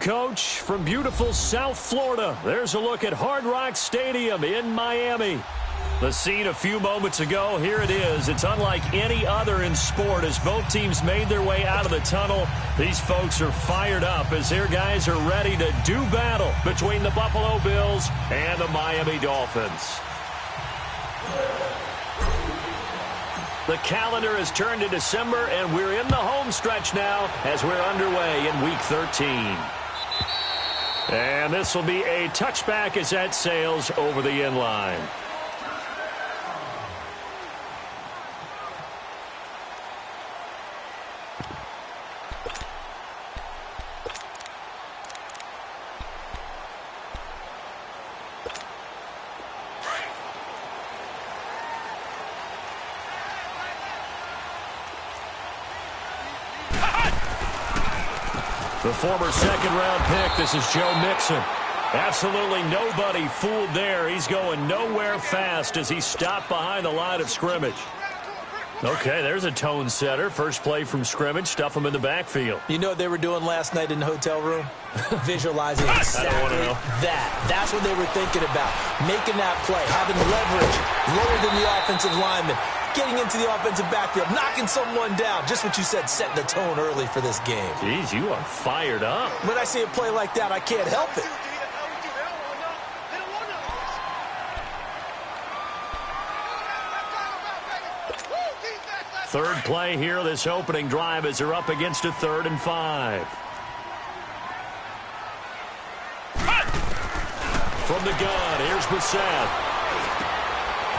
Coach from beautiful South Florida. There's a look at Hard Rock Stadium in Miami. The scene a few moments ago, here it is. It's unlike any other in sport as both teams made their way out of the tunnel. These folks are fired up as their guys are ready to do battle between the Buffalo Bills and the Miami Dolphins. The calendar has turned to December, and we're in the home stretch now as we're underway in Week 13. And this will be a touchback as that sails over the end line. The former second-round pick, this is Joe Mixon. Absolutely nobody fooled there. He's going nowhere fast as he stopped behind the line of scrimmage. Okay, there's a tone setter. First play from scrimmage, stuff him in the backfield. You know what they were doing last night in the hotel room? Visualizing exactly that. That's what they were thinking about. Making that play, having leverage, lower than the offensive lineman, getting into the offensive backfield, knocking someone down. Just what you said, setting the tone early for this game. Jeez, you are fired up. When I see a play like that, I can't help it. Third play here, this opening drive as they're up against a 3rd and 5. From the gun, here's Brissett.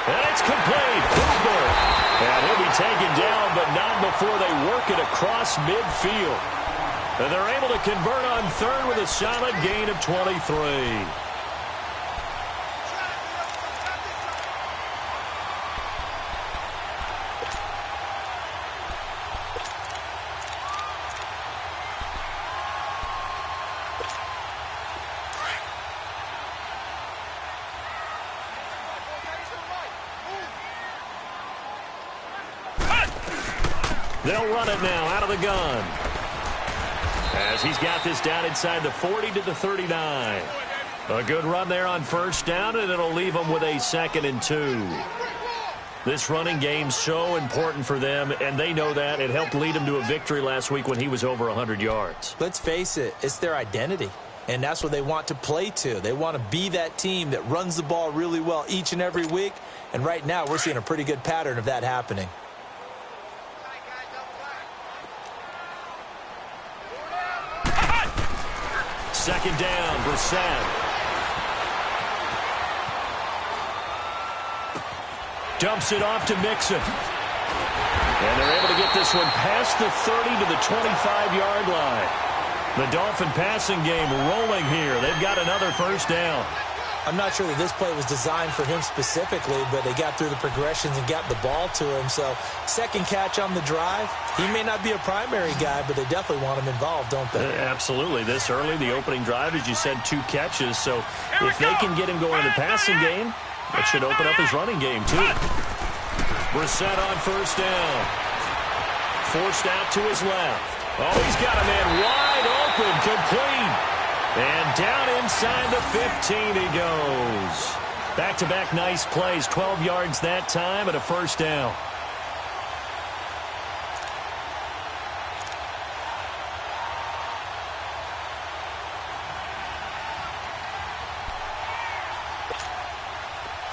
And it's complete. Hooper. And he'll be taken down, but not before they work it across midfield. And they're able to convert on 3rd with a solid gain of 23. They'll run it now out of the gun. As he's got this down inside the 40 to the 39. A good run there on first down, and it'll leave them with a 2nd and 2. This running game's so important for them, and they know that. It helped lead them to a victory last week when he was over 100 yards. Let's face it, it's their identity, and that's what they want to play to. They want to be that team that runs the ball really well each and every week, and right now we're seeing a pretty good pattern of that happening. Second down, Brissett. Dumps it off to Mixon. And they're able to get this one past the 30 to the 25-yard line. The Dolphin passing game rolling here. They've got another first down. I'm not sure that this play was designed for him specifically, but they got through the progressions and got the ball to him. So, second catch on the drive. He may not be a primary guy, but they definitely want him involved, don't they? Absolutely. This early, the opening drive, as you said, 2 catches. So, if they can get him going in the passing game, that should open up his running game, too. Brissett on first down. Forced out to his left. Oh, he's got a man wide open, complete. And down inside the 15 he goes. Back-to-back nice plays, 12 yards that time and a first down.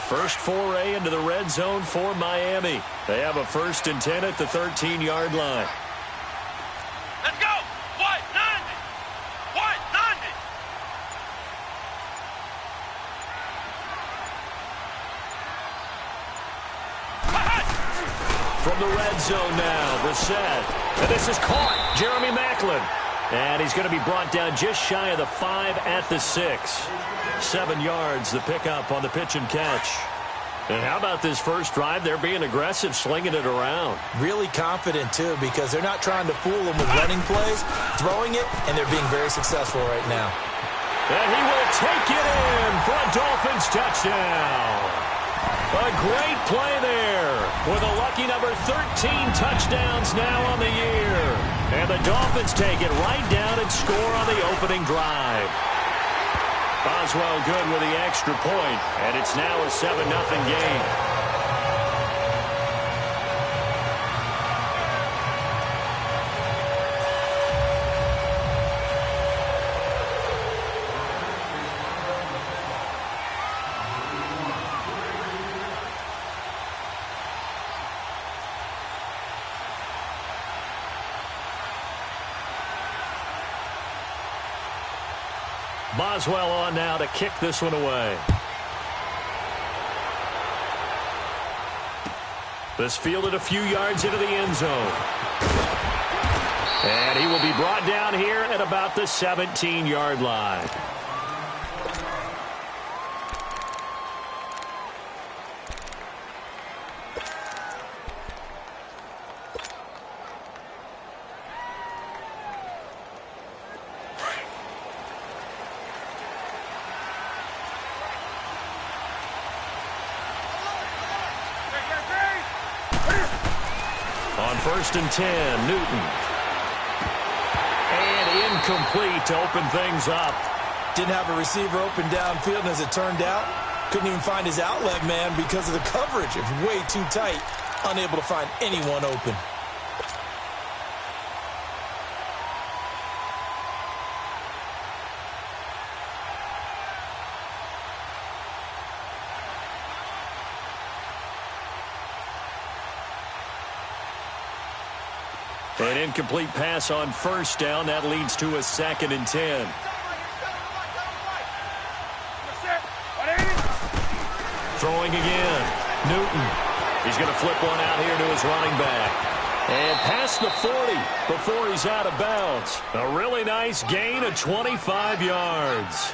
First foray into the red zone for Miami. They have a 1st and 10 at the 13-yard line. Let's go! What? 90! What? 90! From the red zone now, Brissett. And this is caught. Jeremy Maclin. And he's going to be brought down just shy of the 5 at the 6. 7 yards, the pickup on the pitch and catch. And how about this first drive? They're being aggressive, slinging it around. Really confident, too, because they're not trying to fool them with running plays, throwing it, and they're being very successful right now. And he will take it in for a Dolphins touchdown. A great play there with a lucky number 13 touchdowns now on the year. And the Dolphins take it right down and score on the opening drive. Boswell good with the extra point, and it's now a 7-0 game. Boswell on now to kick this one away. This fielded a few yards into the end zone. And he will be brought down here at about the 17-yard line. On 1st and 10, Newton. And incomplete to open things up. Didn't have a receiver open downfield, and as it turned out, couldn't even find his outlet man because of the coverage. It's way too tight, unable to find anyone open. An incomplete pass on 1st down. That leads to a 2nd and 10. Throwing again. Newton. He's going to flip one out here to his running back. And past the 40 before he's out of bounds. A really nice gain of 25 yards.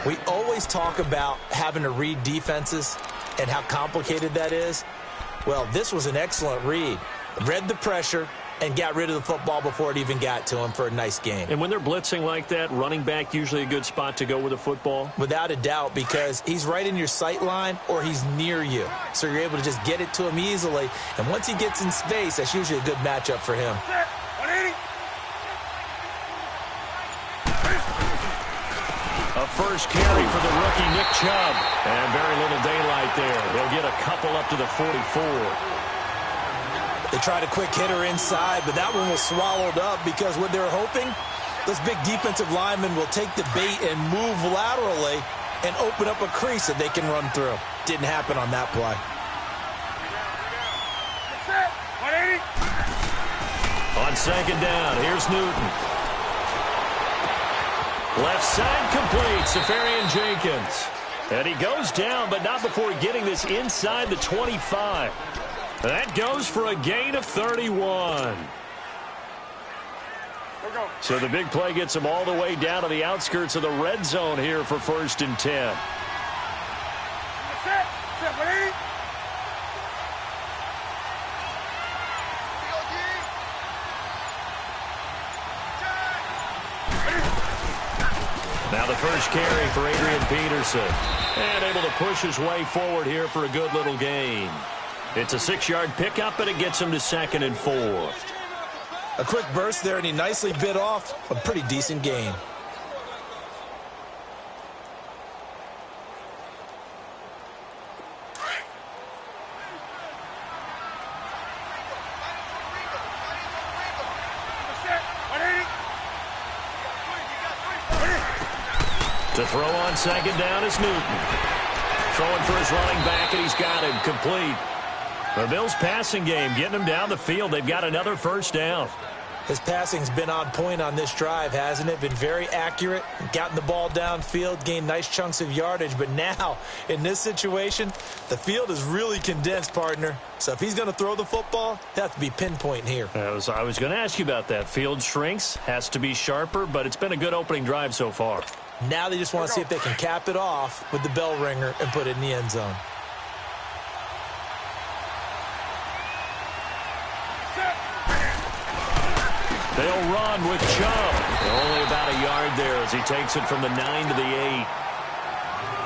We always talk about having to read defenses and how complicated that is. Well, this was an excellent read. Read the pressure and got rid of the football before it even got to him for a nice game. And when they're blitzing like that, running back usually a good spot to go with the football? Without a doubt, because he's right in your sight line or he's near you. So you're able to just get it to him easily. And once he gets in space, that's usually a good matchup for him. A first carry for the rookie, Nick Chubb. And very little daylight there. He'll get a couple up to the 44. They tried a quick hitter inside, but that one was swallowed up because what they're hoping, those big defensive linemen will take the bait and move laterally and open up a crease that they can run through. Didn't happen on that play. On 2nd down, here's Newton. Left side complete, Safarian Jenkins. And he goes down, but not before getting this inside the 25. That goes for a gain of 31. So the big play gets him all the way down to the outskirts of the red zone here for 1st and 10. Now the first carry for Adrian Peterson. And able to push his way forward here for a good little gain. It's a 6-yard pickup, and it gets him to 2nd and 4. A quick burst there, and he nicely bit off a pretty decent gain. To throw on 2nd down is Newton. Throwing for his running back, and he's got him complete. The Bills' passing game getting them down the field. They've got another 1st down. His passing's been on point on this drive, hasn't it? Been very accurate, gotten the ball downfield, gained nice chunks of yardage. But now, in this situation, the field is really condensed, partner. So if he's going to throw the football, it has to be pinpoint here. I was going to ask you about that. Field shrinks, has to be sharper, but it's been a good opening drive so far. Now they just want to see if they can cap it off with the bell ringer and put it in the end zone. They'll run with Chubb. Only about a yard there as he takes it from the 9 to the 8.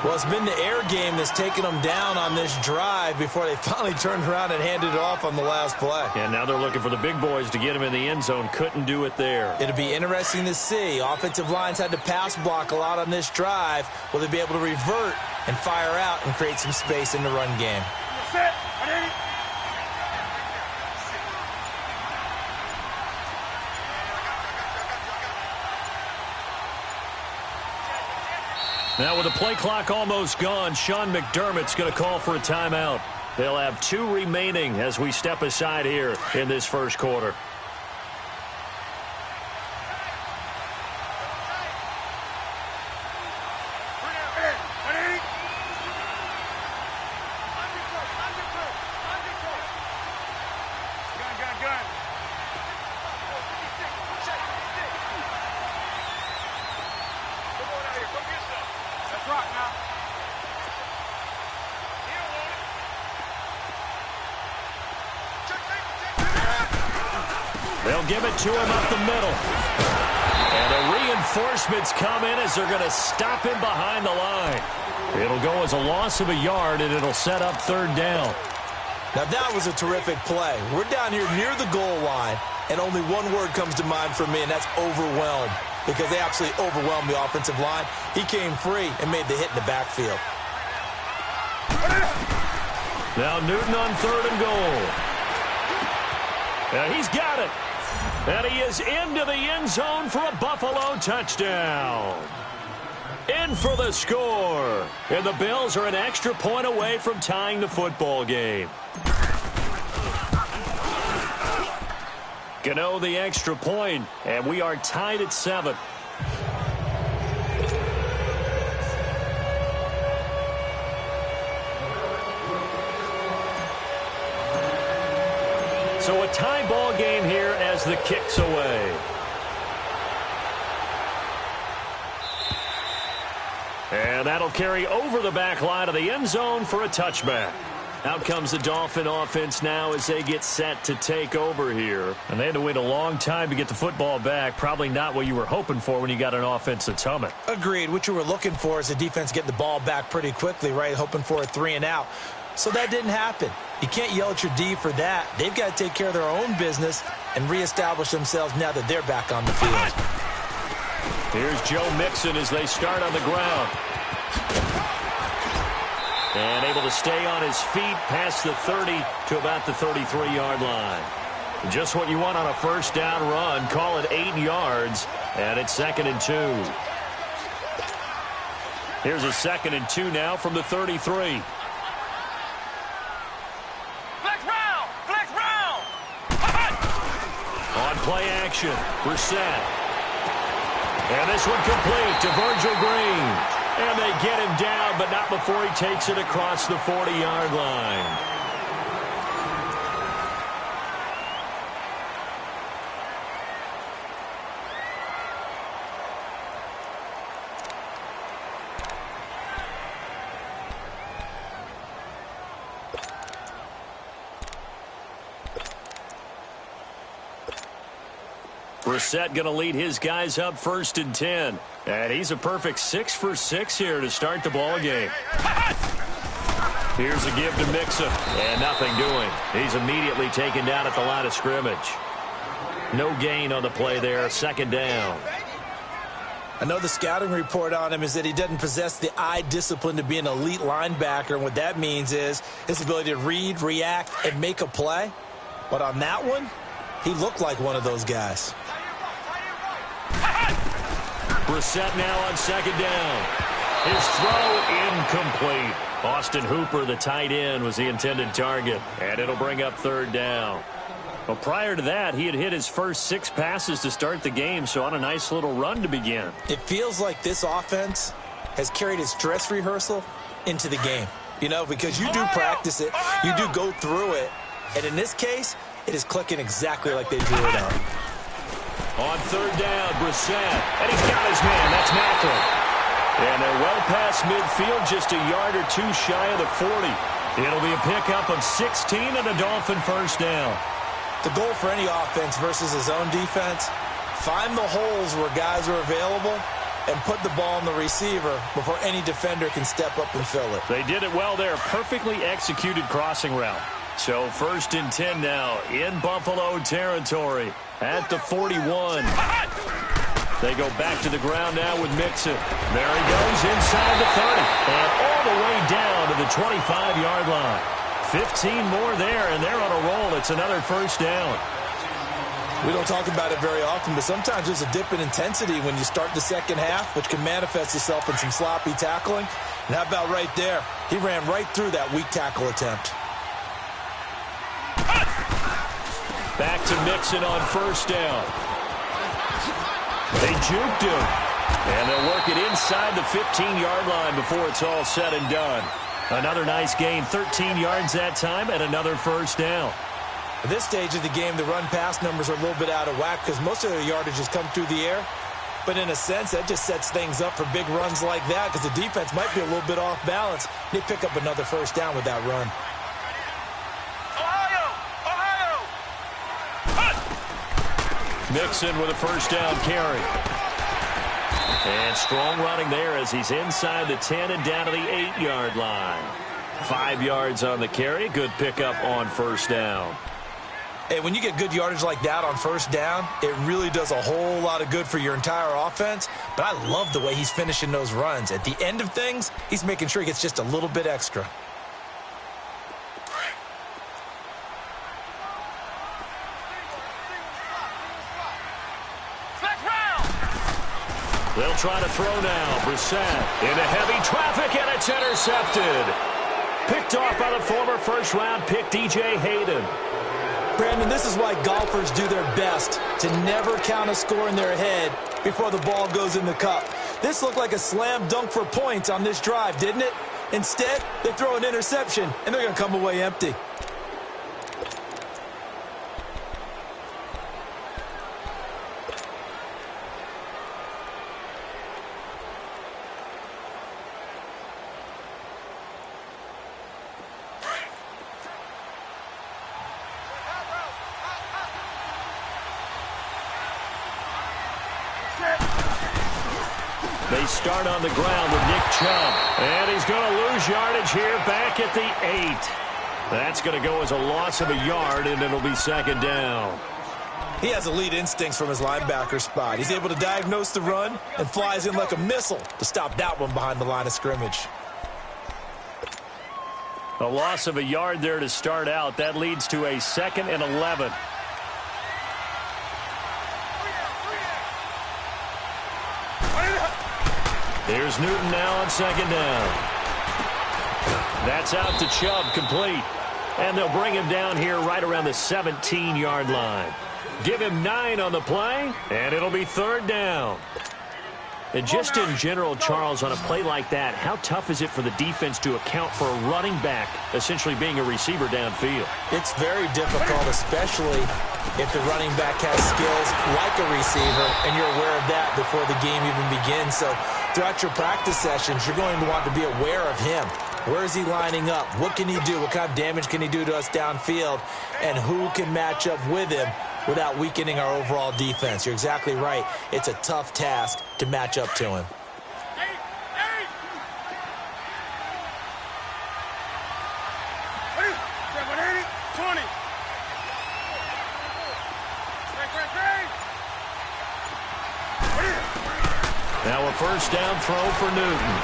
Well, it's been the air game that's taken them down on this drive before they finally turned around and handed it off on the last play. And now they're looking for the big boys to get him in the end zone. Couldn't do it there. It'll be interesting to see. Offensive lines had to pass block a lot on this drive. Will they be able to revert and fire out and create some space in the run game? Now with the play clock almost gone, Sean McDermott's going to call for a timeout. They'll have 2 remaining as we step aside here in this first quarter. They'll give it to him up the middle. And the reinforcements come in as they're going to stop him behind the line. It'll go as a loss of a yard, and it'll set up 3rd down. Now that was a terrific play. We're down here near the goal line, and only one word comes to mind for me, and that's overwhelmed, because they absolutely overwhelmed the offensive line. He came free and made the hit in the backfield. Now Newton on 3rd and goal. Now he's got it. And he is into the end zone for a Buffalo touchdown. In for the score. And the Bills are an extra point away from tying the football game. Gano the extra point, and we are tied at 7. So a tie ball game here as the kick's away. And that'll carry over the back line of the end zone for a touchback. Out comes the Dolphin offense now as they get set to take over here. And they had to wait a long time to get the football back. Probably not what you were hoping for when you got an offense that's humming. Agreed. What you were looking for is the defense getting the ball back pretty quickly, right? Hoping for a 3 and out. So that didn't happen. You can't yell at your D for that. They've got to take care of their own business and reestablish themselves now that they're back on the field. Here's Joe Mixon as they start on the ground. And able to stay on his feet past the 30 to about the 33-yard line. Just what you want on a first down run. Call it 8 yards, and it's 2nd and 2. Here's a 2nd and 2 now from the 33. On play action, Brissett. And this one complete to Virgil Green. And they get him down, but not before he takes it across the 40-yard line. Brissett going to lead his guys up 1st and 10. And he's a perfect 6 for 6 here to start the ball game. Here's a give to Mixon. And nothing doing. He's immediately taken down at the line of scrimmage. No gain on the play there. 2nd down. I know the scouting report on him is that he doesn't possess the eye discipline to be an elite linebacker. And what that means is his ability to read, react, and make a play. But on that one, he looked like one of those guys. Brissett now on 2nd down. His throw incomplete. Austin Hooper, the tight end, was the intended target. And it'll bring up 3rd down. Well, prior to that, he had hit his first 6 passes to start the game, so on a nice little run to begin. It feels like this offense has carried its dress rehearsal into the game. You know, because you do practice it, you do go through it, and in this case, it is clicking exactly like they drew it up. On 3rd down, Brissett. And he's got his man. That's Macklin. And they're well past midfield, just a yard or 2 shy of the 40. It'll be a pickup of 16 and a Dolphin 1st down. The goal for any offense versus his own defense, find the holes where guys are available and put the ball on the receiver before any defender can step up and fill it. They did it well there. Perfectly executed crossing route. So 1st and 10 now in Buffalo territory at the 41. They go back to the ground now with Mixon. There he goes inside the 30 and all the way down to the 25-yard line. 15 more there, and they're on a roll. It's another 1st down. We don't talk about it very often, but sometimes there's a dip in intensity when you start the second half, which can manifest itself in some sloppy tackling. And how about right there? He ran right through that weak tackle attempt. Back to Mixon on 1st down. They juked him. And they'll work it inside the 15-yard line before it's all said and done. Another nice gain, 13 yards that time, and another 1st down. At this stage of the game, the run-pass numbers are a little bit out of whack because most of their yardage has come through the air. But in a sense, that just sets things up for big runs like that because the defense might be a little bit off balance. They pick up another 1st down with that run. Mixon with a 1st down carry. And strong running there as he's inside the 10 and down to the 8-yard line. 5 yards on the carry. Good pickup on 1st down. Hey, when you get good yardage like that on 1st down, it really does a whole lot of good for your entire offense. But I love the way he's finishing those runs. At the end of things, he's making sure he gets just a little bit extra. They'll try to throw now. Brissett into heavy traffic, and it's intercepted. Picked off by the former 1st-round pick, DJ Hayden. Brandon, this is why golfers do their best to never count a score in their head before the ball goes in the cup. This looked like a slam dunk for points on this drive, didn't it? Instead, they throw an interception, and they're going to come away empty. They start on the ground with Nick Chubb. And he's going to lose yardage here back at the 8. That's going to go as a loss of a yard, and it'll be 2nd down. He has elite instincts from his linebacker spot. He's able to diagnose the run and flies in like a missile to stop that one behind the line of scrimmage. A loss of a yard there to start out. That leads to a 2nd and 11. Here's Newton now on 2nd down. That's out to Chubb, complete. And they'll bring him down here right around the 17-yard line. Give him 9 on the play, and it'll be 3rd down. And just in general, Charles, on a play like that, how tough is it for the defense to account for a running back essentially being a receiver downfield? It's very difficult, especially if the running back has skills like a receiver, and you're aware of that before the game even begins. So throughout your practice sessions, you're going to want to be aware of him. Where is he lining up? What can he do? What kind of damage can he do to us downfield? And who can match up with him without weakening our overall defense? You're exactly right. It's a tough task to match up to him. Now a 1st down throw for Newton.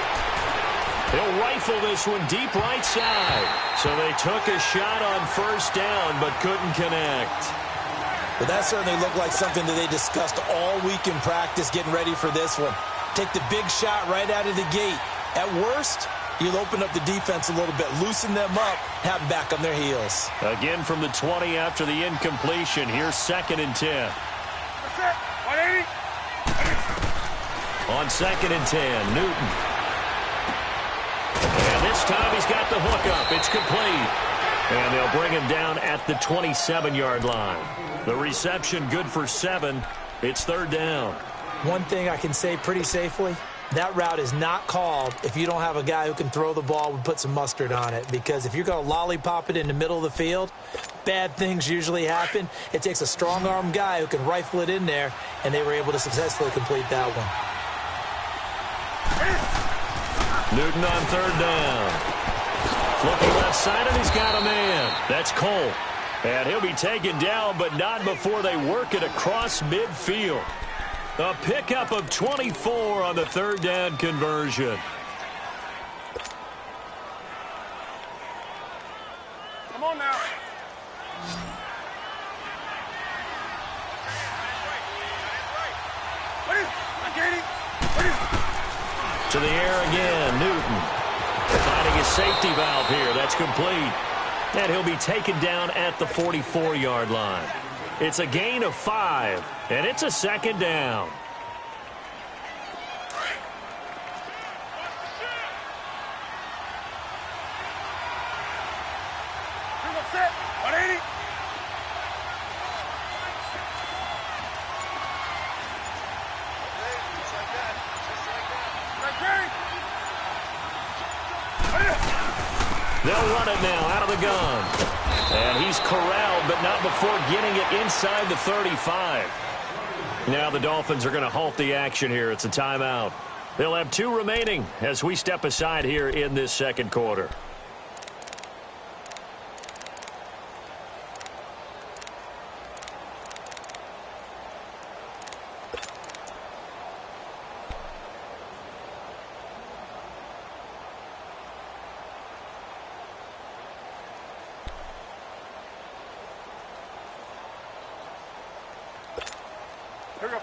He'll rifle this one deep right side. So they took a shot on 1st down but couldn't connect. But that certainly looked like something that they discussed all week in practice getting ready for this one. Take the big shot right out of the gate. At worst, you'll open up the defense a little bit, loosen them up, have them back on their heels. Again from the 20 after the incompletion. Here's 2nd and 10. On 2nd and 10, Newton. And this time he's got the hook up. It's complete. And they'll bring him down at the 27-yard line. The reception good for 7. It's 3rd down. One thing I can say pretty safely, that route is not called if you don't have a guy who can throw the ball and put some mustard on it. Because if you're going to lollipop it in the middle of the field, bad things usually happen. It takes a strong-arm guy who can rifle it in there, and they were able to successfully complete that one. Newton on third down. Looking left side, and he's got a man. That's Cole. And he'll be taken down, but not before they work it across midfield. A pickup of 24 on the third down conversion. Come on now. To the air again, Newton. Finding his safety valve here. That's complete. And he'll be taken down at the 44-yard line. It's a gain of 5, and it's a second down. They'll run it now out of the gun. And he's corralled, but not before getting it inside the 35. Now the Dolphins are going to halt the action here. It's a timeout. They'll have 2 remaining as we step aside here in this second quarter.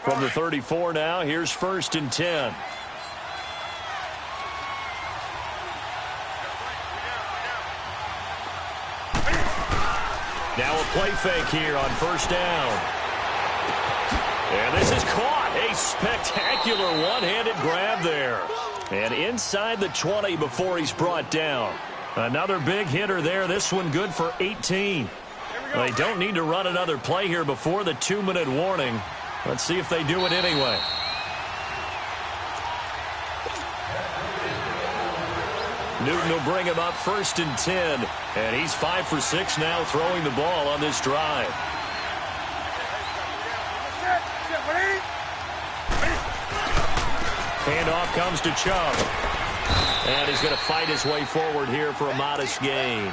From the 34 now, here's 1st and 10. Now a play fake here on 1st down. And this is caught. A spectacular one-handed grab there. And inside the 20 before he's brought down. Another big hitter there. This one good for 18. They don't need to run another play here before the 2-minute warning. Let's see if they do it anyway. Newton will bring him up 1st and 10. And he's 5 for 6 now throwing the ball on this drive. Handoff comes to Chubb. And he's going to fight his way forward here for a modest gain.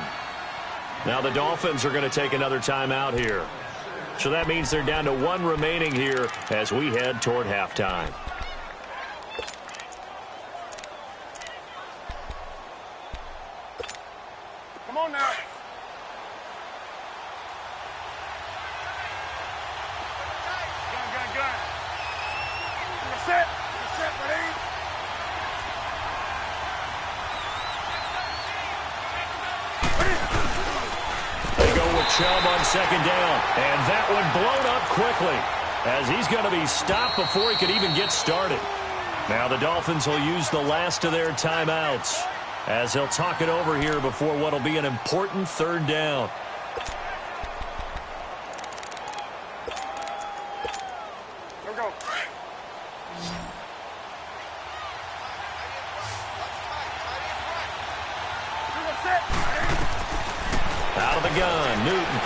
Now the Dolphins are going to take another timeout here. So that means they're down to 1 remaining here as we head toward halftime. Come on now. Gun. You're set, buddy. They go with Chubb on 2nd down, and that one blown up quickly as he's going to be stopped before he could even get started. Now the Dolphins will use the last of their timeouts as they'll talk it over here before what will be an important 3rd down. Here we go. Out of the gun, Newton.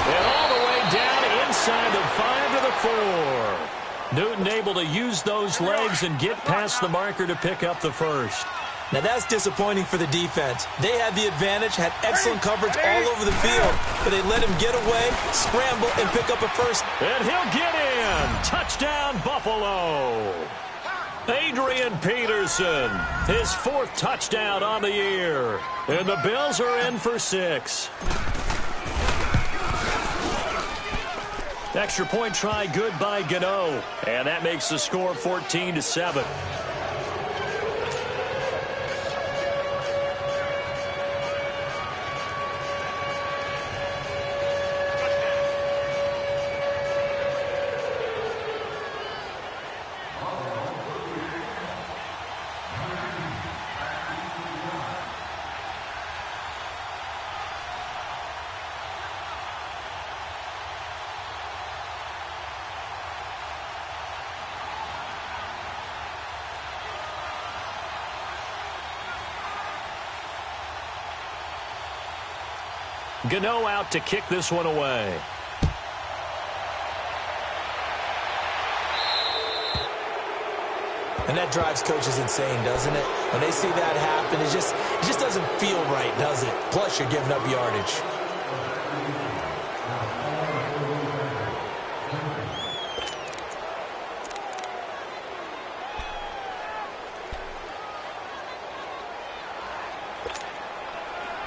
And all the way down inside the 5 to the 4. Newton able to use those legs and get past the marker to pick up the 1st. Now that's disappointing for the defense. They had the advantage, had excellent coverage all over the field, but they let him get away, scramble, and pick up a 1st. And he'll get in. Touchdown, Buffalo. Adrian Peterson, his 4th touchdown on the year. And the Bills are in for 6. Extra point try good by Gano. And that makes the score 14-7. Gano out to kick this one away. And that drives coaches insane, doesn't it? When they see that happen, it just doesn't feel right, does it? Plus, you're giving up yardage.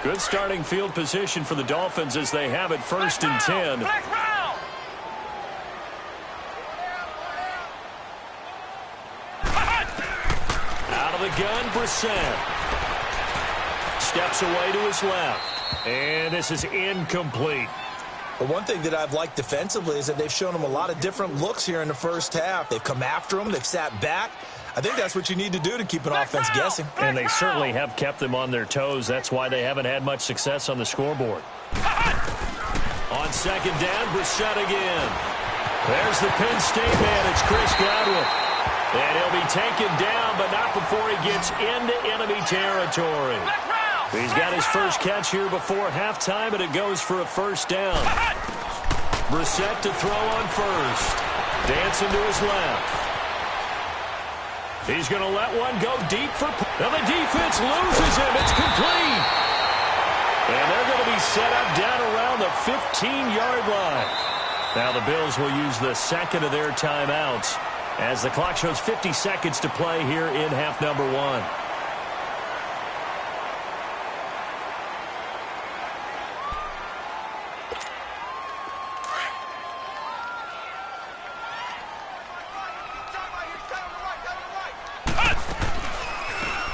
Good starting field position for the Dolphins as they have it 1st and 10. Out of the gun, Brissett. Steps away to his left. And this is incomplete. But one thing that I've liked defensively is that they've shown them a lot of different looks here in the first half. They've come after them. They've sat back. I think that's what you need to do to keep an offense guessing. And they certainly have kept them on their toes. That's why they haven't had much success on the scoreboard. On 2nd down, Brissett again. There's the Penn State man. It's Chris Godwin. And he'll be taken down, but not before he gets into enemy territory. He's got his first catch here before halftime, and it goes for a 1st down. Brissett to throw on 1st. Dancing to his left. He's going to let one go deep for... Now the defense loses him. It's complete. And they're going to be set up down around the 15-yard line. Now the Bills will use the 2nd of their timeouts as the clock shows 50 seconds to play here in half number 1.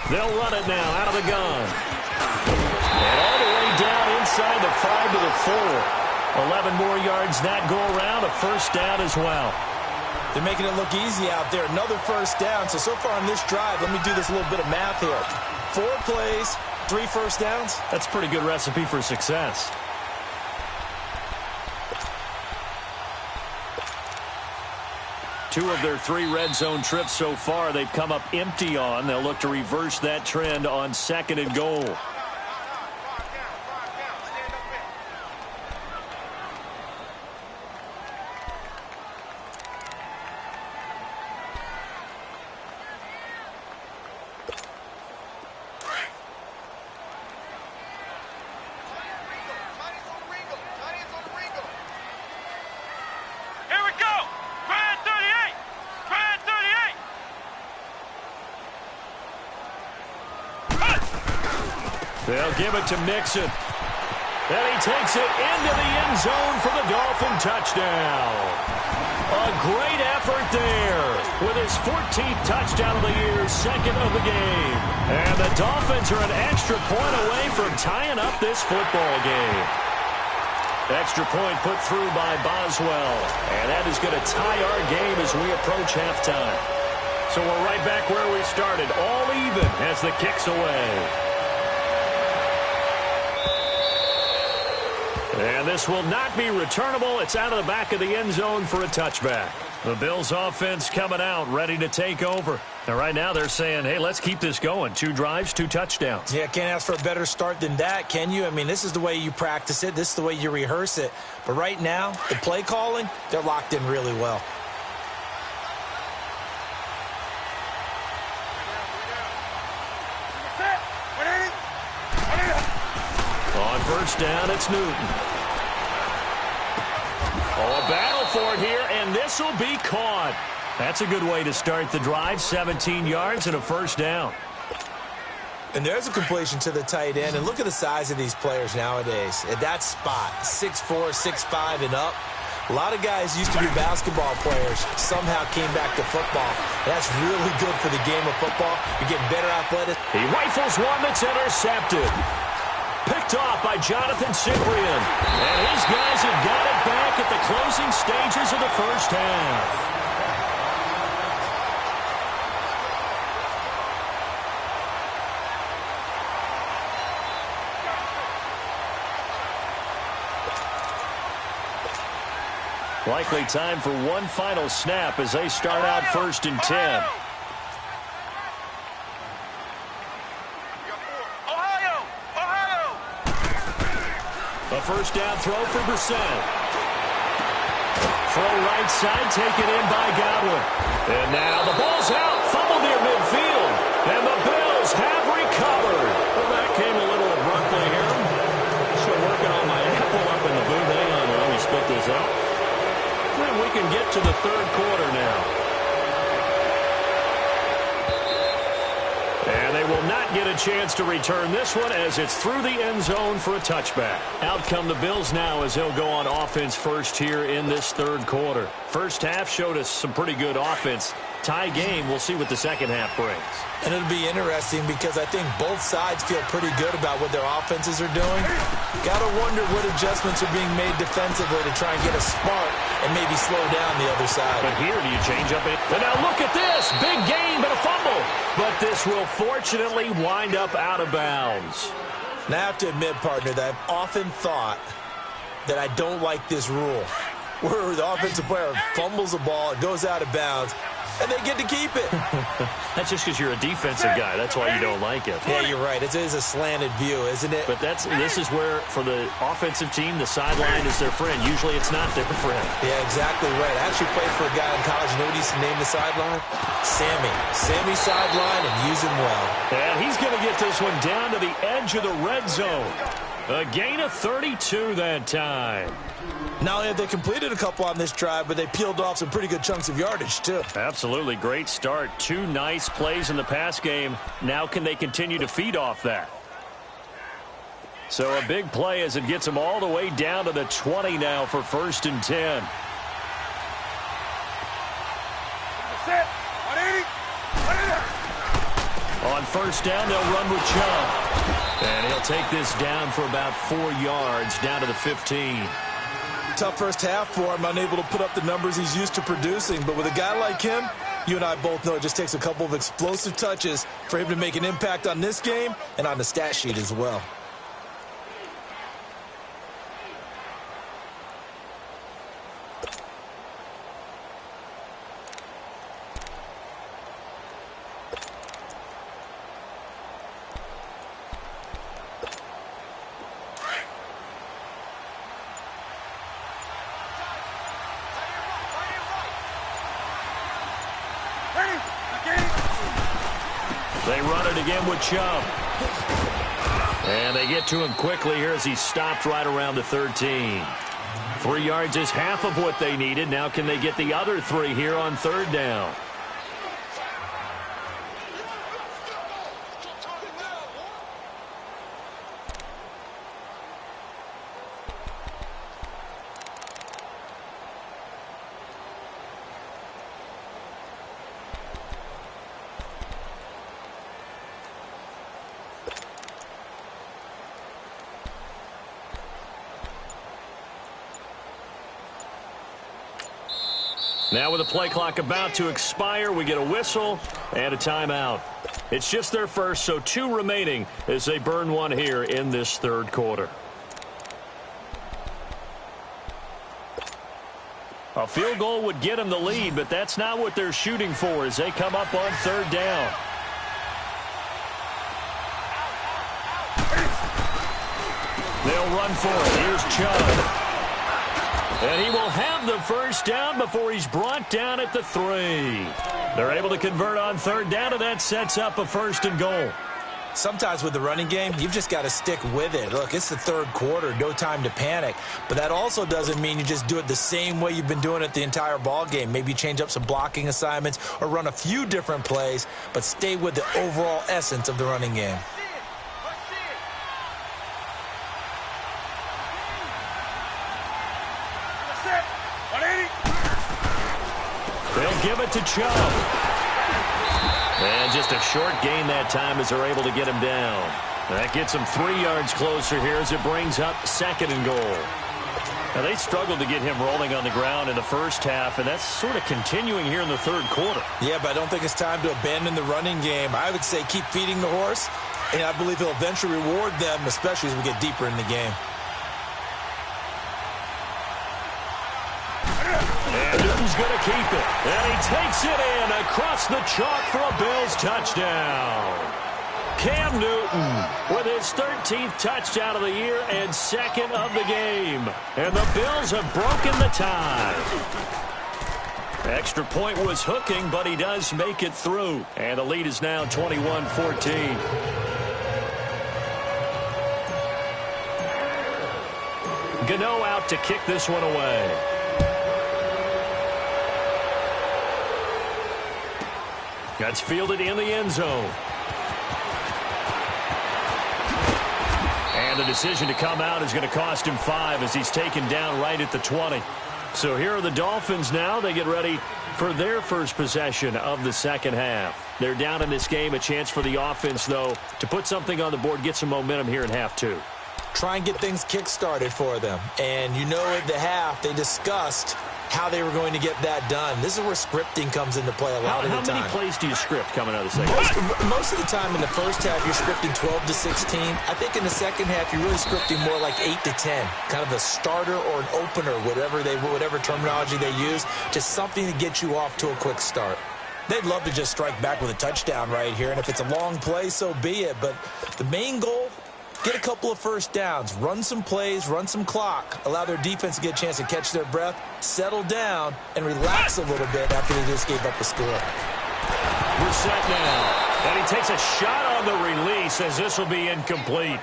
They'll run it now out of the gun. And all the way down inside the 5 to the 4. 11 more yards that go around, a 1st down as well. They're making it look easy out there. Another 1st down. So far on this drive, let me do this little bit of math here. 4 plays, 3 1st downs. That's a pretty good recipe for success. Two of their 3 red zone trips so far, they've come up empty on. They'll look to reverse that trend on 2nd and goal. They'll give it to Mixon. And he takes it into the end zone for the Dolphin touchdown. A great effort there with his 14th touchdown of the year, 2nd of the game. And the Dolphins are an extra point away from tying up this football game. Extra point put through by Boswell. And that is going to tie our game as we approach halftime. So we're right back where we started, all even as the kick's away. And this will not be returnable. It's out of the back of the end zone for a touchback. The Bills offense coming out, ready to take over. And right now they're saying, hey, let's keep this going. 2 drives, 2 touchdowns. Yeah, can't ask for a better start than that, can you? I mean, this is the way you practice it. This is the way you rehearse it. But right now, the play calling, they're locked in really well. On 1st down, it's Newton. Oh, a battle for it here, and this will be caught. That's a good way to start the drive. 17 yards and a 1st down. And there's a completion to the tight end. And look at the size of these players nowadays. At that spot, 6'4", 6'5", and up. A lot of guys used to be basketball players, somehow came back to football. That's really good for the game of football. You're getting better athletic. He rifles one that's intercepted. Picked off by Jonathan Cyprien. And his guys have got it back at the closing stages of the 1st half. Likely time for one final snap as they start out 1st and 10. A 1st down throw for Brissett. Throw right side, taken in by Godwin. And now the ball's out. Fumbled here and get to the third quarter now. And they will not get a chance to return this one as it's through the end zone for a touchback. Out come the Bills now as they'll go on offense first here in this third quarter. First half showed us some pretty good offense. Tie game, we'll see what the second half brings. And it'll be interesting because I think both sides feel pretty good about what their offenses are doing. Got to wonder what adjustments are being made defensively to try and get a spark and maybe slow down the other side. But here, do you change up it? And now look at this. Big gain, but a fumble. But this will fortunately wind up out of bounds. Now, I have to admit, partner, that I've often thought that I don't like this rule, where the offensive player fumbles the ball, it goes out of bounds, and they get to keep it. That's just because you're a defensive guy. That's why you don't like it. Yeah, you're right. It is a slanted view, isn't it? But this is where, for the offensive team, the sideline is their friend. Usually it's not their friend. Yeah, exactly right. I actually played for a guy in college. You know what he used to name the sideline? Sammy. Sammy sideline, and use him well. And he's going to get this one down to the edge of the red zone. A gain of 32 that time. Not only have they completed a couple on this drive, but they peeled off some pretty good chunks of yardage, too. Absolutely. Great start. 2 nice plays in the pass game. Now can they continue to feed off that? So a big play as it gets them all the way down to the 20 now for 1st and 10. Set. 180. On 1st down, they'll run with Chubb. And he'll take this down for about 4 yards, down to the 15. Tough first half for him, unable to put up the numbers he's used to producing. But with a guy like him, you and I both know it just takes a couple of explosive touches for him to make an impact on this game and on the stat sheet as well. They run it again with Chubb. And they get to him quickly here as he stopped right around the 13. 3 yards is half of what they needed. Now can they get the other 3 here on 3rd down? Now with the play clock about to expire, we get a whistle and a timeout. It's just their first, so 2 remaining as they burn one here in this 3rd quarter. A field goal would get them the lead, but that's not what they're shooting for as they come up on 3rd down. They'll run for it. Here's Chubb. And he will have the 1st down before he's brought down at the 3. They're able to convert on 3rd down, and that sets up a 1st and goal. Sometimes with the running game, you've just got to stick with it. Look, it's the 3rd quarter, no time to panic. But that also doesn't mean you just do it the same way you've been doing it the entire ball game. Maybe change up some blocking assignments or run a few different plays, but stay with the overall essence of the running game. They'll give it to Chubb. And just a short gain that time as they're able to get him down. That gets him 3 yards closer here as it brings up 2nd and goal. Now, they struggled to get him rolling on the ground in the first half, and that's sort of continuing here in the 3rd quarter. Yeah, but I don't think it's time to abandon the running game. I would say keep feeding the horse, and I believe he'll eventually reward them, especially as we get deeper in the game. And Newton's going to keep it. And he takes it in across the chalk for a Bills touchdown. Cam Newton with his 13th touchdown of the year and 2nd of the game. And the Bills have broken the tie. Extra point was hooking, but he does make it through. And the lead is now 21-14. Gano out to kick this one away. That's fielded in the end zone. And the decision to come out is going to cost him 5 as he's taken down right at the 20. So here are the Dolphins now. They get ready for their first possession of the second half. They're down in this game. A chance for the offense, though, to put something on the board, get some momentum here in half 2. Try and get things kick-started for them. And you know at the half, they discussed how they were going to get that done. This is where scripting comes into play a lot of the time. How many plays do you script coming out of the second half? Most of the time in the first half, you're scripting 12 to 16. I think in the second half, you're really scripting more like 8 to 10. Kind of a starter or an opener, whatever terminology they use. Just something to get you off to a quick start. They'd love to just strike back with a touchdown right here. And if it's a long play, so be it. But the main goal, get a couple of first downs, run some plays, run some clock, allow their defense to get a chance to catch their breath, settle down, and relax a little bit after they just gave up a score. We're set now. And he takes a shot on the release as this will be incomplete.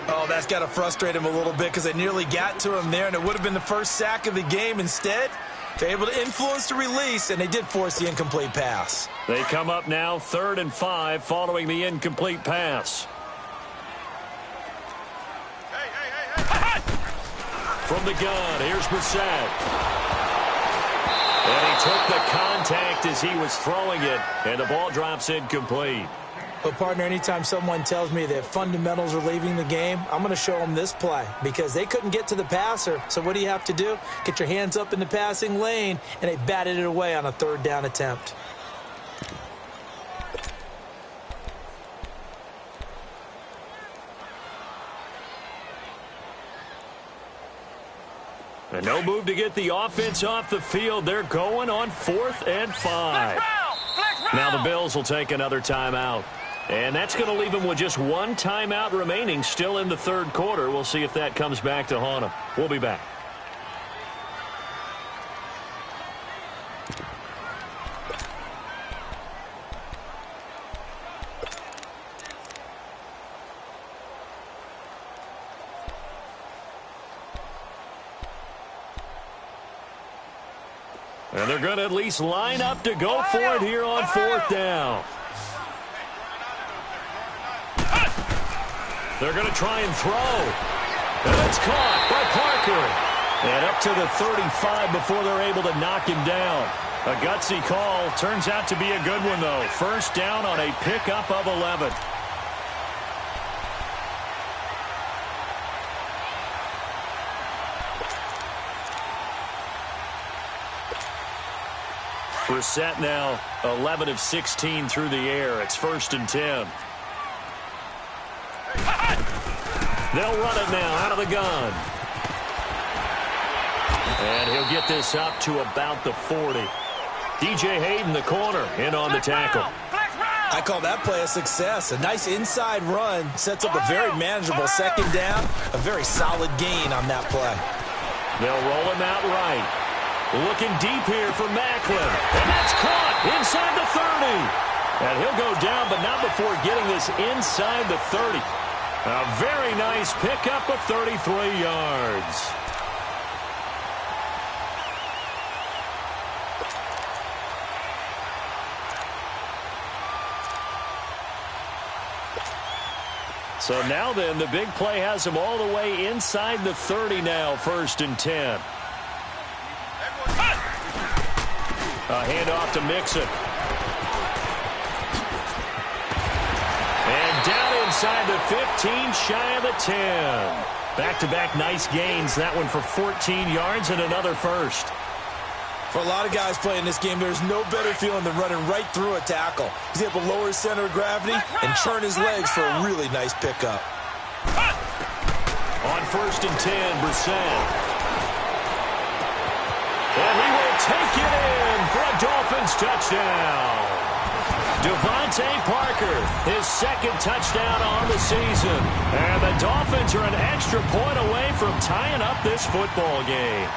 Oh, that's got to frustrate him a little bit because they nearly got to him there, and it would have been the first sack of the game. Instead, they're able to influence the release, and they did force the incomplete pass. They come up now 3rd and 5 following the incomplete pass. From the gun, here's Brissett. And he took the contact as he was throwing it, and the ball drops incomplete. Well, partner, anytime someone tells me that fundamentals are leaving the game, I'm going to show them this play because they couldn't get to the passer. So what do you have to do? Get your hands up in the passing lane, and they batted it away on a 3rd down attempt. And no move to get the offense off the field. They're going on 4th and 5. Now the Bills will take another timeout. And that's going to leave them with just one timeout remaining still in the 3rd quarter. We'll see if that comes back to haunt them. We'll be back. And they're going to at least line up to go for it here on 4th down. They're going to try and throw. And it's caught by Parker. And up to the 35 before they're able to knock him down. A gutsy call. Turns out to be a good one, though. 1st down on a pickup of 11. Brissett now 11 of 16 through the air. It's 1st and 10. They'll run it now out of the gun. And he'll get this up to about the 40. DJ Hayden, the corner, in on the tackle. I call that play a success. A nice inside run sets up a very manageable 2nd down. A very solid gain on that play. They'll roll him out right. Looking deep here for Macklin. And that's caught inside the 30. And he'll go down, but not before getting this inside the 30. A very nice pickup of 33 yards. So now then, the big play has him all the way inside the 30 now, 1st and 10. A handoff to Mixon. And down inside the 15, shy of the 10. Back-to-back nice gains. That one for 14 yards and another 1st. For a lot of guys playing this game, there's no better feeling than running right through a tackle. He's able to lower his center of gravity and turn his legs for a really nice pickup. On 1st and 10, Brissett. And he will take it in for a Dolphins touchdown. Devontae Parker, his 2nd touchdown on the season. And the Dolphins are an extra point away from tying up this football game.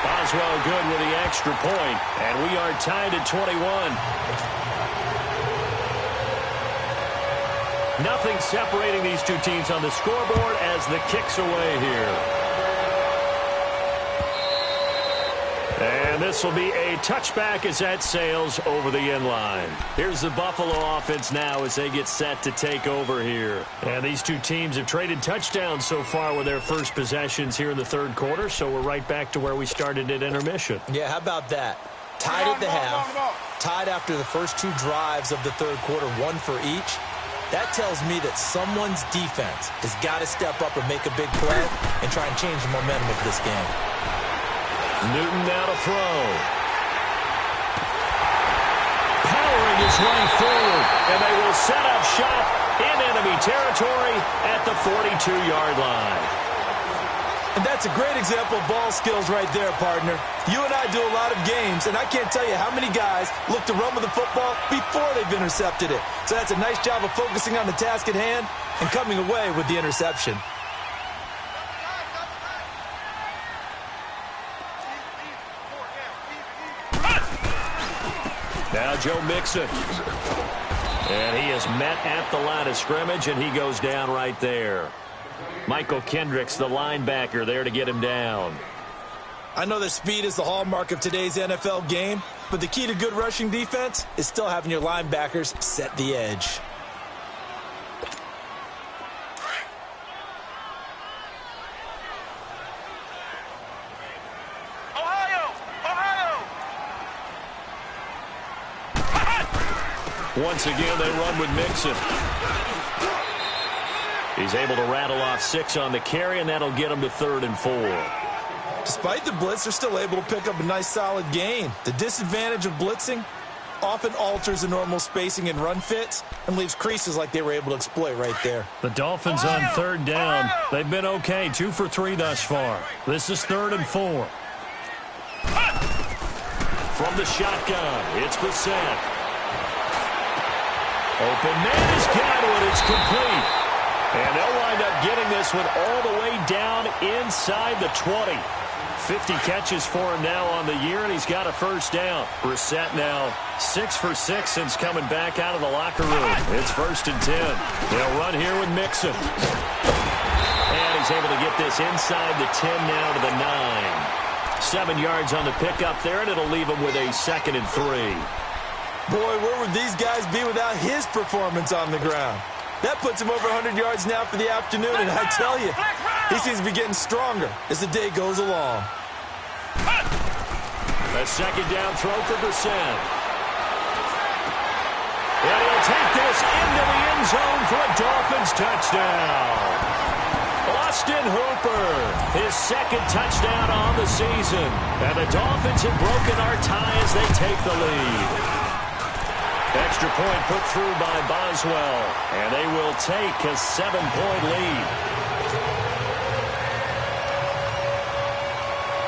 Boswell good with the extra point, and we are tied at 21. Nothing separating these two teams on the scoreboard as the kick's away here. And And this will be a touchback as that sails over the end line. Here's the Buffalo offense now as they get set to take over here. And these two teams have traded touchdowns so far with their first possessions here in the third quarter, so we're right back to where we started at intermission. Yeah, how about that? Tied at the half, tied after the first two drives of the third quarter, one for each. That tells me that someone's defense has got to step up and make a big play and try and change the momentum of this game. Newton now to throw. Powering his way forward, and they will set up shop in enemy territory at the 42-yard line. And that's a great example of ball skills right there, partner. You and I do a lot of games, and I can't tell you how many guys look to run with the football before they've intercepted it. So that's a nice job of focusing on the task at hand and coming away with the interception. Now Joe Mixon. And he is met at the line of scrimmage, and he goes down right there. Michael Kendricks, the linebacker, there to get him down. I know that speed is the hallmark of today's NFL game, but the key to good rushing defense is still having your linebackers set the edge. Once again, they run with Mixon. He's able to rattle off 6 on the carry, and that'll get him to 3rd and 4. Despite the blitz, they're still able to pick up a nice, solid gain. The disadvantage of blitzing often alters the normal spacing and run fits and leaves creases like they were able to exploit right there. The Dolphins on 3rd down. They've been okay, 2 for 3 thus far. This is 3rd and 4. From the shotgun, it's Brissett. Open man is Godwin. It's complete. And they'll wind up getting this one all the way down inside the 20. 50 catches for him now on the year, and he's got a first down. Brissett now 6 for 6 since coming back out of the locker room. It's 1st and 10. They'll run here with Mixon. And he's able to get this inside the 10 now to the 9. 7 yards on the pickup there, and it'll leave him with a 2nd and 3. Boy, where would these guys be without his performance on the ground? That puts him over 100 yards now for the afternoon, and I tell you, he seems to be getting stronger as the day goes along. A 2nd down throw for Brissett. And he'll take this into the end zone for a Dolphins touchdown. Austin Hooper, his 2nd touchdown on the season. And the Dolphins have broken our tie as they take the lead. Extra point put through by Boswell, and they will take a 7-point lead.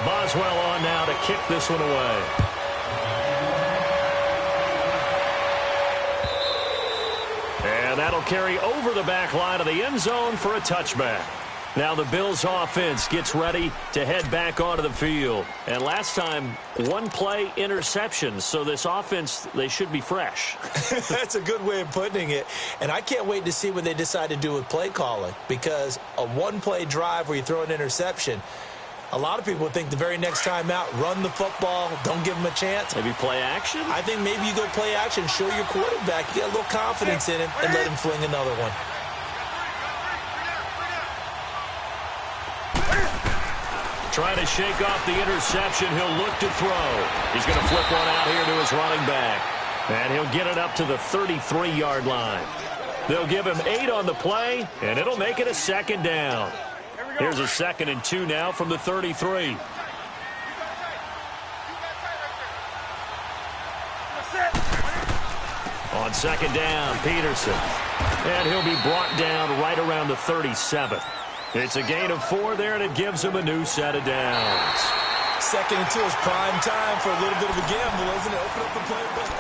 Boswell on now to kick this one away. And that'll carry over the back line of the end zone for a touchback. Now the Bills offense gets ready to head back onto the field. And last time, 1 play interception. So this offense, they should be fresh. That's a good way of putting it. And I can't wait to see what they decide to do with play calling. Because a 1-play drive where you throw an interception, a lot of people would think the very next time out, run the football, don't give them a chance. Maybe play action? I think maybe you go play action, show your quarterback, get a little confidence in him, and let him fling another one. Trying to shake off the interception. He'll look to throw. He's going to flip one out here to his running back. And he'll get it up to the 33-yard line. They'll give him 8 on the play, and it'll make it a 2nd down. Here's a 2nd and 2 now from the 33. On 2nd down, Peterson. And he'll be brought down right around the 37. It's a gain of 4 there, and it gives him a new set of downs. 2nd and 2 is prime time for a little bit of a gamble, isn't it? Open up the playbook.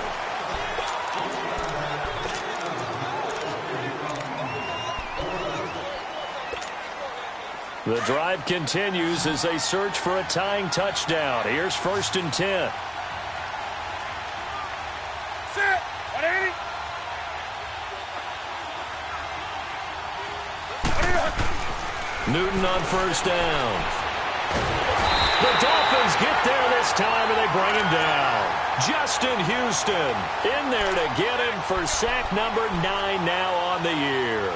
The drive continues as they search for a tying touchdown. Here's 1st and 10. Set. 180. Newton on 1st down. The Dolphins get there this time, and they bring him down. Justin Houston in there to get him for sack number 9 now on the year.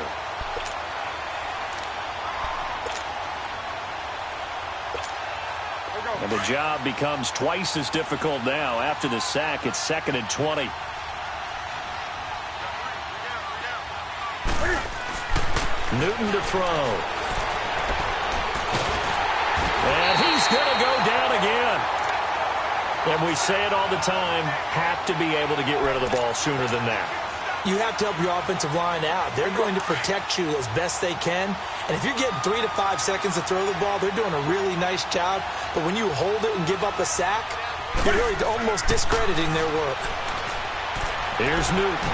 And the job becomes twice as difficult now. After the sack, it's 2nd and 20. Newton to throw. And he's going to go down again. And we say it all the time, have to be able to get rid of the ball sooner than that. You have to help your offensive line out. They're going to protect you as best they can. And if you're getting 3 to 5 seconds to throw the ball, they're doing a really nice job. But when you hold it and give up a sack, you're really almost discrediting their work. Here's Newton.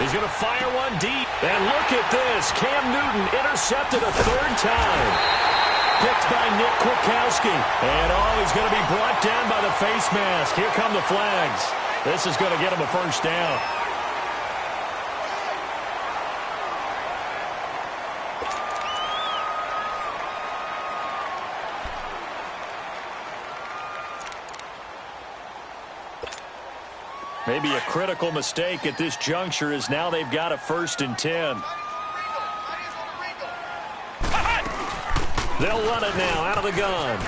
He's going to fire one deep. And look at this. Cam Newton intercepted a 3rd time. Picked by Nick Kwiatkowski. And, he's going to be brought down by the face mask. Here come the flags. This is going to get him a 1st down. Maybe a critical mistake at this juncture is now they've got a 1st and 10. They'll run it now out of the gun.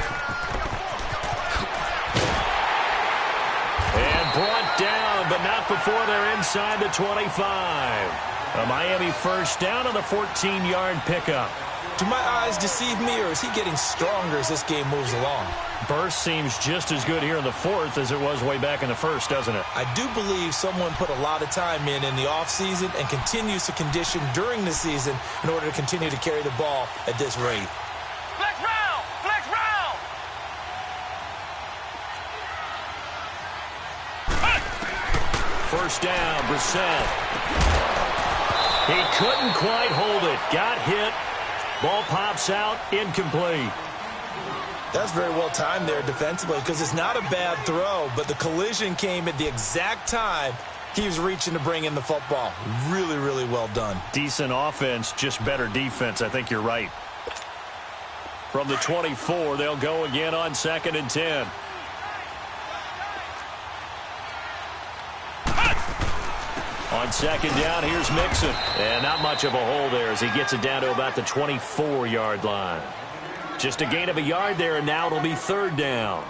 And brought down, but not before they're inside the 25. A Miami 1st down on the 14-yard pickup. Do my eyes deceive me, or is he getting stronger as this game moves along? Burst seems just as good here in the 4th as it was way back in the 1st, doesn't it? I do believe someone put a lot of time in the offseason and continues to condition during the season in order to continue to carry the ball at this rate. Flex round! Flex round! 1st down, Brissett. He couldn't quite hold it. Got hit. Ball pops out, incomplete. That's very well timed there defensively because it's not a bad throw, but the collision came at the exact time he was reaching to bring in the football. Really, really well done. Decent offense, just better defense. I think you're right. From the 24, they'll go again on 2nd and 10. On 2nd down, here's Mixon. And not much of a hole there as he gets it down to about the 24-yard line. Just a gain of a yard there, and now it'll be 3rd down.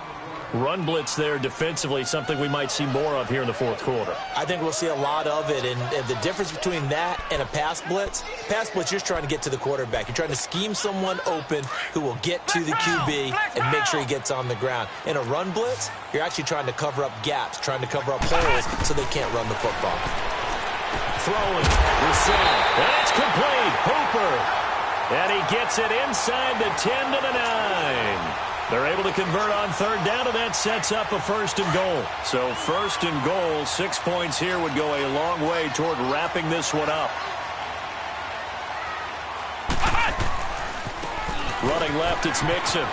Run blitz there defensively, something we might see more of here in the 4th quarter. I think we'll see a lot of it, and the difference between that and a pass blitz, you're just trying to get to the quarterback. You're trying to scheme someone open who will get to the QB and make sure he gets on the ground. In a run blitz, you're actually trying to cover up gaps, trying to cover up holes so they can't run the football. Throwing, Brissett, and it's complete. Hooper. And he gets it inside the 10 to the 9. They're able to convert on 3rd down, and that sets up a 1st and goal. So 1st and goal, 6 points here would go a long way toward wrapping this one up. Running left, it's Mixon.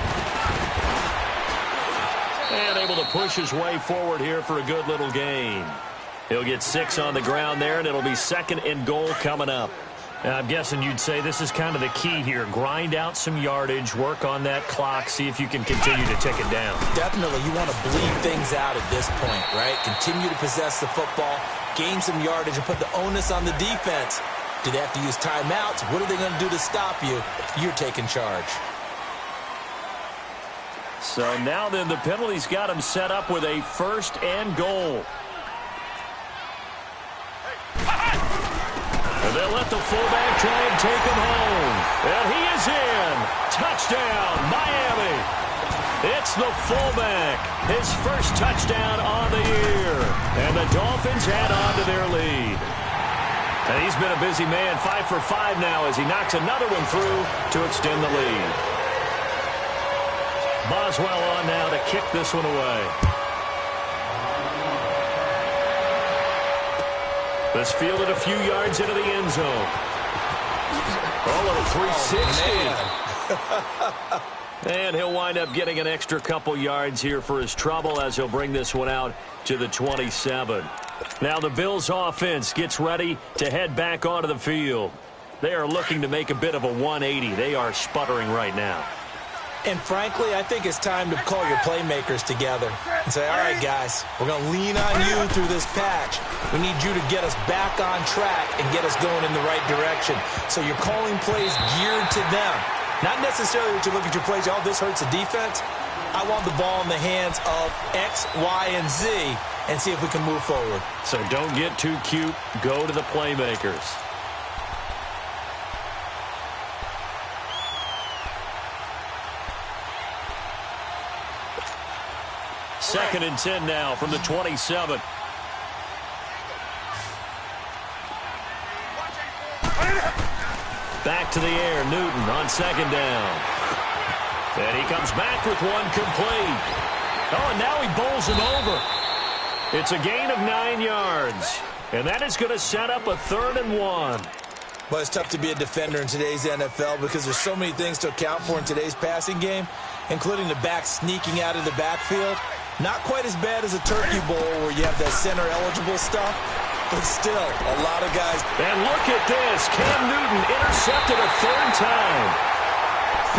And able to push his way forward here for a good little gain. He'll get 6 on the ground there, and it'll be 2nd and goal coming up. I'm guessing you'd say this is kind of the key here. Grind out some yardage, work on that clock, see if you can continue to tick it down. Definitely. You want to bleed things out at this point, right? Continue to possess the football, gain some yardage, and put the onus on the defense. Do they have to use timeouts? What are they going to do to stop you? You're taking charge. So now then the penalty's got him set up with a 1st and goal. And they'll let the fullback try and take him home. And he is in. Touchdown, Miami. It's the fullback. His 1st touchdown on the year. And the Dolphins add on to their lead. And he's been a busy man, 5 for 5 now as he knocks another one through to extend the lead. Boswell on now to kick this one away. This fielded a few yards into the end zone. A little 360. And he'll wind up getting an extra couple yards here for his trouble as he'll bring this one out to the 27. Now the Bills offense gets ready to head back onto the field. They are looking to make a bit of a 180. They are sputtering right now. And frankly, I think it's time to call your playmakers together and say, all right, guys, we're going to lean on you through this patch. We need you to get us back on track and get us going in the right direction. So you're calling plays geared to them. Not necessarily that you look at your plays, oh, this hurts the defense. I want the ball in the hands of X, Y, and Z and see if we can move forward. So don't get too cute. Go to the playmakers. Second and 10 now from the 27. Back to the air, Newton on second down. And he comes back with one complete. Oh, and now he bowls him over. It's a gain of 9 yards. And that is going to set up a 3rd and 1. Well, it's tough to be a defender in today's NFL because there's so many things to account for in today's passing game, including the back sneaking out of the backfield. Not quite as bad as a turkey bowl where you have that center-eligible stuff, but still, a lot of guys. And look at this. Cam Newton intercepted a 3rd time.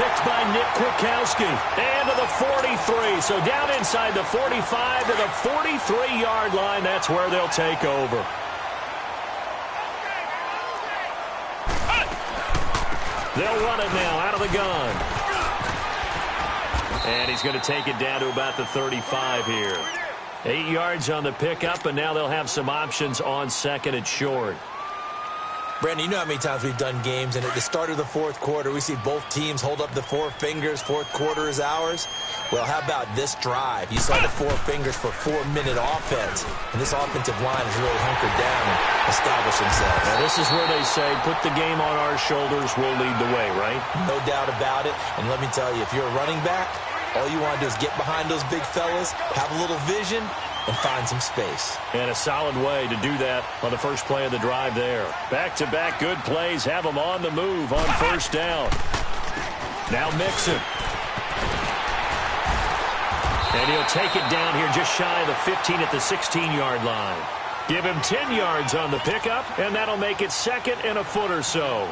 Picked by Nick Kwiatkowski. And to the 43. So down inside the 45 to the 43-yard line. That's where they'll take over. They'll run it now out of the gun. And he's going to take it down to about the 35 here. 8 yards on the pickup, and now they'll have some options on second and short. Brandon, you know how many times we've done games, and at the start of the fourth quarter, we see both teams hold up the 4 fingers, fourth quarter is ours. Well, how about this drive? You saw the 4 fingers for 4-minute offense, and this offensive line has really hunkered down and established themselves. Now, this is where they say, put the game on our shoulders, we'll lead the way, right? No doubt about it, and let me tell you, if you're a running back, all you want to do is get behind those big fellas, have a little vision, and find some space. And a solid way to do that on the first play of the drive there. Back-to-back good plays, have them on the move on first down. Now Mixon. And he'll take it down here just shy of the 15 at the 16-yard line. Give him 10 yards on the pickup, and that'll make it 2nd and a foot or so.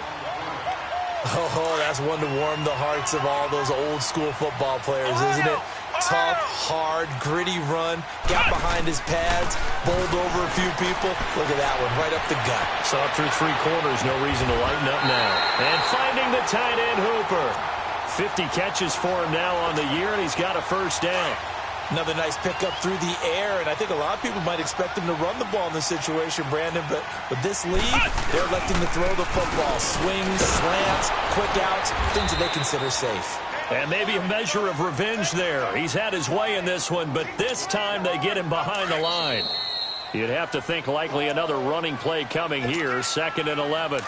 Oh, that's one to warm the hearts of all those old-school football players, isn't it? Tough, hard, gritty run. Got behind his pads, bowled over a few people. Look at that one, right up the gut. Saw it through 3 quarters, no reason to lighten up now. And finding the tight end, Hooper. 50 catches for him now on the year, and he's got a first down. Another nice pickup through the air, and I think a lot of people might expect him to run the ball in this situation, Brandon, but with this lead, they're electing to throw the football. Swings, slants, quick outs, things that they consider safe. And maybe a measure of revenge there. He's had his way in this one, but this time they get him behind the line. You'd have to think likely another running play coming here, 2nd and 11.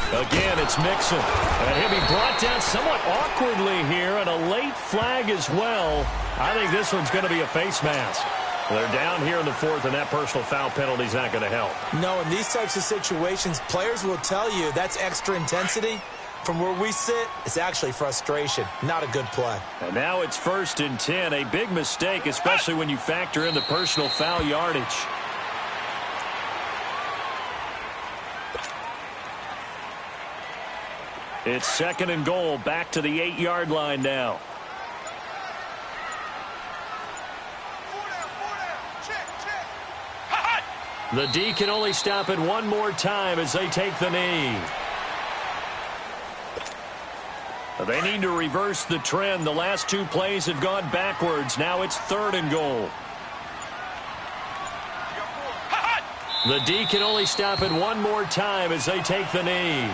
Again, it's Mixon. And he'll be brought down somewhat awkwardly here, and a late flag as well. I think this one's going to be a face mask. They're down here in the 4th, and that personal foul penalty is not going to help. No, in these types of situations, players will tell you that's extra intensity. From where we sit, it's actually frustration. Not a good play. And now it's 1st and 10. A big mistake, especially when you factor in the personal foul yardage. It's 2nd and goal, back to the 8-yard line now. The D can only stop it one more time as they take the knee. They need to reverse the trend. The last 2 plays have gone backwards. Now it's 3rd and goal. The D can only stop it one more time as they take the knee.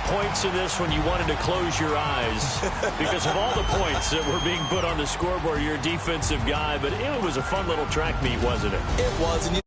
points in this when you wanted to close your eyes because of all the points that were being put on the scoreboard. You're a defensive guy, but it was a fun little track meet, wasn't it? It was, and